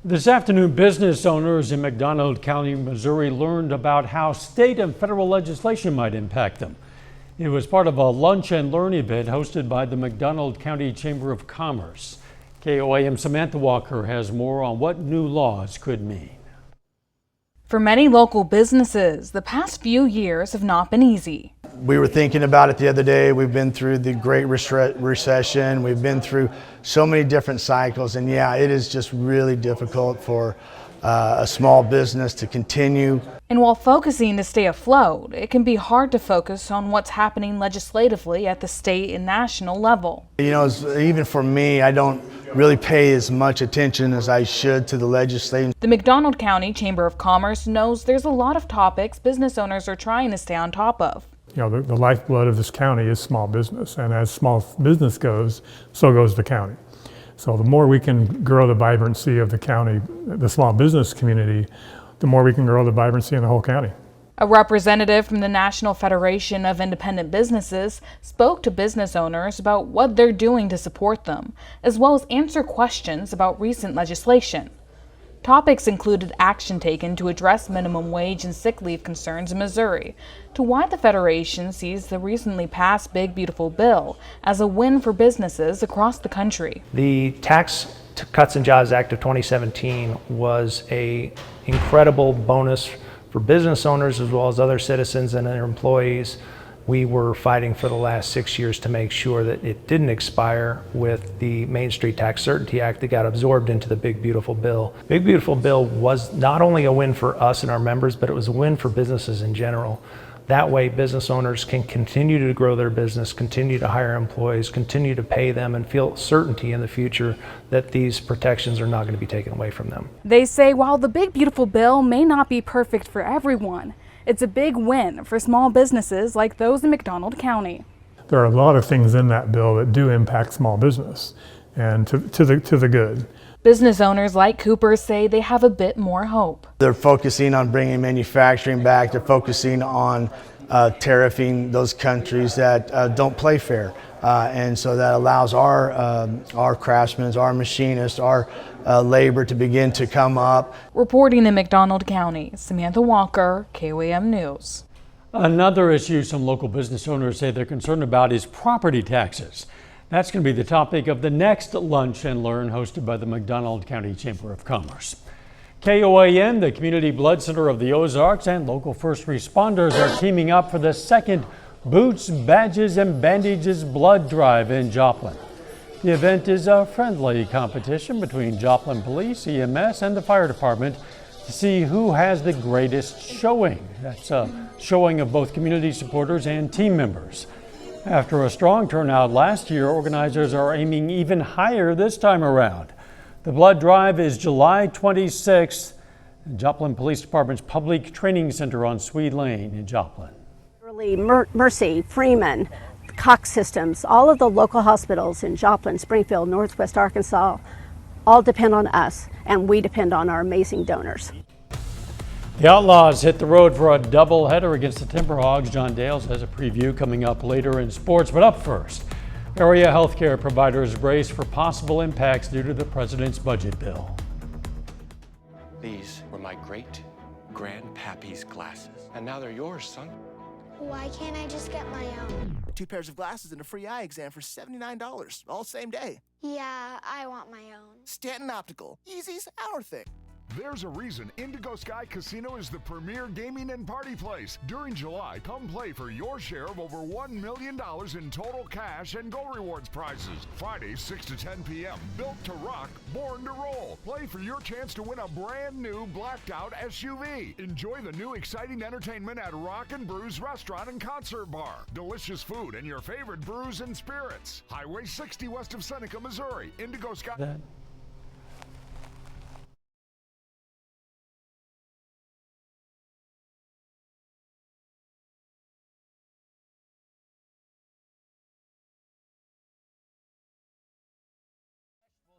This afternoon, business owners in McDonald County, Missouri learned about how state and federal legislation might impact them. It was part of a lunch and learn event hosted by the McDonald County Chamber of Commerce. KOAM Samantha Walker has more on what new laws could mean. For many local businesses, the past few years have not been easy. We were thinking about it the other day. We've been through the Great Recession. We've been through so many different cycles, and yeah, it is just really difficult for a small business to continue. And while focusing to stay afloat, it can be hard to focus on what's happening legislatively at the state and national level. You know, even for me, I don't really pay as much attention as I should to the legislation. The McDonald County Chamber of Commerce knows there's a lot of topics business owners are trying to stay on top of. You know, the lifeblood of this county is small business, and as small business goes, so goes the county. So the more we can grow the vibrancy of the county, the small business community, the more we can grow the vibrancy in the whole county. A representative from the National Federation of Independent Businesses spoke to business owners about what they're doing to support them, as well as answer questions about recent legislation. Topics included action taken to address minimum wage and sick leave concerns in Missouri, to why the Federation sees the recently passed Big Beautiful Bill as a win for businesses across the country. The Tax Cuts and Jobs Act of 2017 was an incredible bonus for business owners as well as other citizens and their employees. We were fighting for the last 6 years to make sure that it didn't expire with the Main Street Tax Certainty Act that got absorbed into the Big Beautiful Bill. Big Beautiful Bill was not only a win for us and our members, but it was a win for businesses in general. That way, business owners can continue to grow their business, continue to hire employees, continue to pay them, and feel certainty in the future that these protections are not going to be taken away from them. They say while the Big Beautiful Bill may not be perfect for everyone, it's a big win for small businesses like those in McDonald County. There are a lot of things in that bill that do impact small business, and to the good. Business owners like Cooper say they have a bit more hope. They're focusing on bringing manufacturing back. They're focusing on tariffing those countries that don't play fair. And so that allows our craftsmen, our machinists, our labor to begin to come up. Reporting in McDonald County, Samantha Walker, KOAM News. Another issue some local business owners say they're concerned about is property taxes. That's going to be the topic of the next Lunch and Learn hosted by the McDonald County Chamber of Commerce. KOAM, the Community Blood Center of the Ozarks, and local first responders are teaming up for the second Boots, Badges, and Bandages Blood Drive in Joplin. The event is a friendly competition between Joplin Police, EMS, and the fire department to see who has the greatest showing. That's a showing of both community supporters and team members. After a strong turnout last year, organizers are aiming even higher this time around. The blood drive is July 26th at Joplin Police Department's Public Training Center on Swede Lane in Joplin. Mercy, Freeman, Cox Systems, all of the local hospitals in Joplin, Springfield, Northwest Arkansas, all depend on us, and we depend on our amazing donors. The Outlaws hit the road for a doubleheader against the Timberhogs. John Dales has a preview coming up later in sports, but up first, area healthcare providers brace for possible impacts due to the president's budget bill. These were my great-grandpappy's glasses, and now they're yours, son. Why can't I just get my own? 2 pairs of glasses and a free eye exam for $79, all same day. Yeah, I want my own. Stanton Optical, easy's our thing. There's a reason Indigo Sky Casino is the premier gaming and party place. During July, come play for your share of over $1 million in total cash and Go Rewards prizes. Fridays, 6 to 10 p.m. Built to rock, born to roll. Play for your chance to win a brand new blacked out SUV. Enjoy the new exciting entertainment at Rock and Brews Restaurant and Concert Bar. Delicious food and your favorite brews and spirits. Highway 60 west of Seneca, Missouri. Indigo Sky.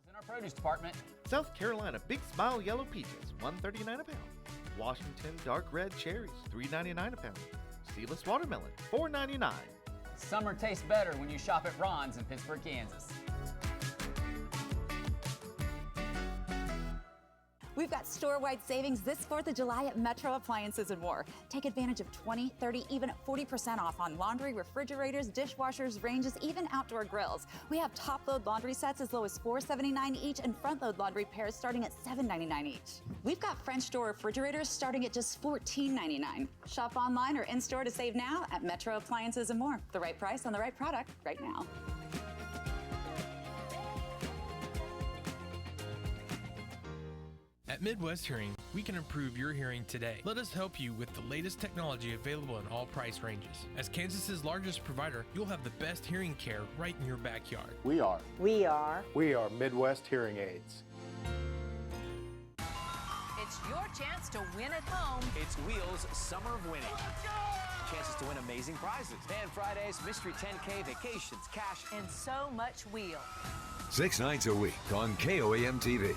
In our produce department. South Carolina Big Smile Yellow Peaches, $1.39 a pound. Washington Dark Red Cherries, $3.99 a pound. Seedless Watermelon, $4.99. Summer tastes better when you shop at Ron's in Pittsburgh, Kansas. We've got store-wide savings this 4th of July at Metro Appliances and More. Take advantage of 20, 30, even 40% off on laundry, refrigerators, dishwashers, ranges, even outdoor grills. We have top-load laundry sets as low as $4.79 each and front-load laundry pairs starting at $7.99 each. We've got French door refrigerators starting at just $14.99. Shop online or in-store to save now at Metro Appliances and More. The right price on the right product right now. At Midwest Hearing, we can improve your hearing today. Let us help you with the latest technology available in all price ranges. As Kansas's largest provider, you'll have the best hearing care right in your backyard. We are Midwest Hearing Aids. It's your chance to win at home. It's Wheels Summer of Winning. Chances to win amazing prizes. Fan Fridays, Mystery 10K, vacations, cash, And so much wheel. 6 nights a week on KOAM TV.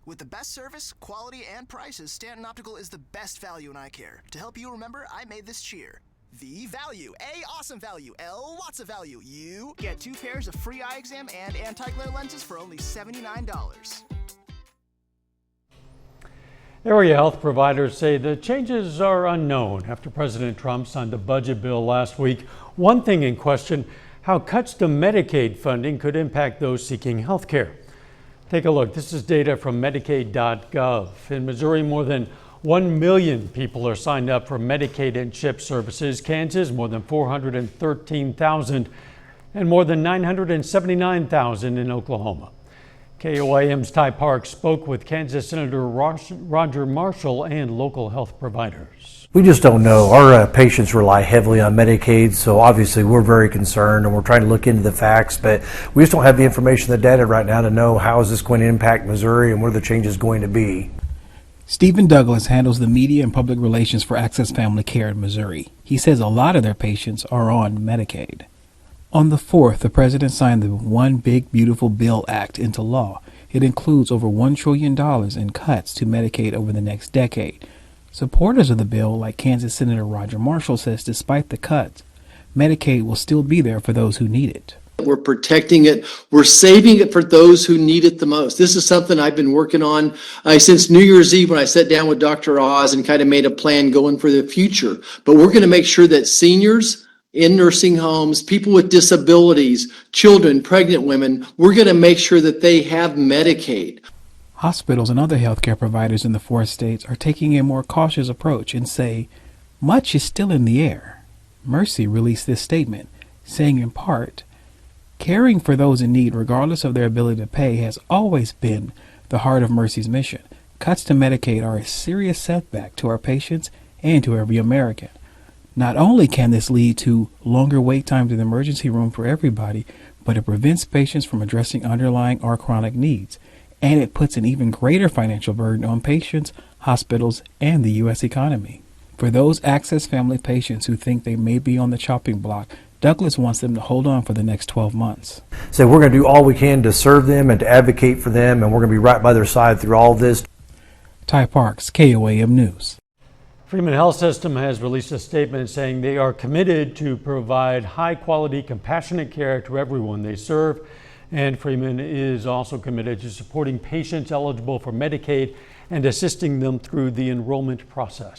With the best service, quality, and prices, Stanton Optical is the best value in eye care. To help you remember, I made this cheer. V value. A, awesome value. L, lots of value. U, get 2 pairs of free eye exam and anti-glare lenses for only $79. Area health providers say the changes are unknown after President Trump signed the budget bill last week. One thing in question, how cuts to Medicaid funding could impact those seeking health care. Take a look. This is data from Medicaid.gov. In Missouri, more than 1 million people are signed up for Medicaid and CHIP services. Kansas, more than 413,000, and more than 979,000 in Oklahoma. KOAM's Ty Park spoke with Kansas Senator Roger Marshall and local health providers. We just don't know. Our patients rely heavily on Medicaid, so obviously we're very concerned and we're trying to look into the facts, but we just don't have the information, the data right now to know how is this going to impact Missouri and what are the changes going to be. Stephen Douglas handles the media and public relations for Access Family Care in Missouri. He says a lot of their patients are on Medicaid. On the 4th, the president signed the One Big Beautiful Bill Act into law. It includes over $1 trillion in cuts to Medicaid over the next decade. Supporters of the bill, like Kansas Senator Roger Marshall, says despite the cuts, Medicaid will still be there for those who need it. We're protecting it. We're saving it for those who need it the most. This is something I've been working on since New Year's Eve when I sat down with Dr. Oz and kind of made a plan going for the future. But we're going to make sure that seniors in nursing homes, people with disabilities, children, pregnant women, we're going to make sure that they have Medicaid. Hospitals and other healthcare providers in the 4 states are taking a more cautious approach and say much is still in the air. Mercy released this statement, saying in part, caring for those in need regardless of their ability to pay has always been the heart of Mercy's mission. Cuts to Medicaid are a serious setback to our patients and to every American. Not only can this lead to longer wait times in the emergency room for everybody, but it prevents patients from addressing underlying or chronic needs. And it puts an even greater financial burden on patients, hospitals, and the U.S. economy. For those Access Family patients who think they may be on the chopping block, Douglas wants them to hold on for the next 12 months. So we're going to do all we can to serve them and to advocate for them, and we're going to be right by their side through all this. Ty Parks, KOAM News. Freeman Health System has released a statement saying they are committed to provide high-quality, compassionate care to everyone they serve. And Freeman is also committed to supporting patients eligible for Medicaid and assisting them through the enrollment process.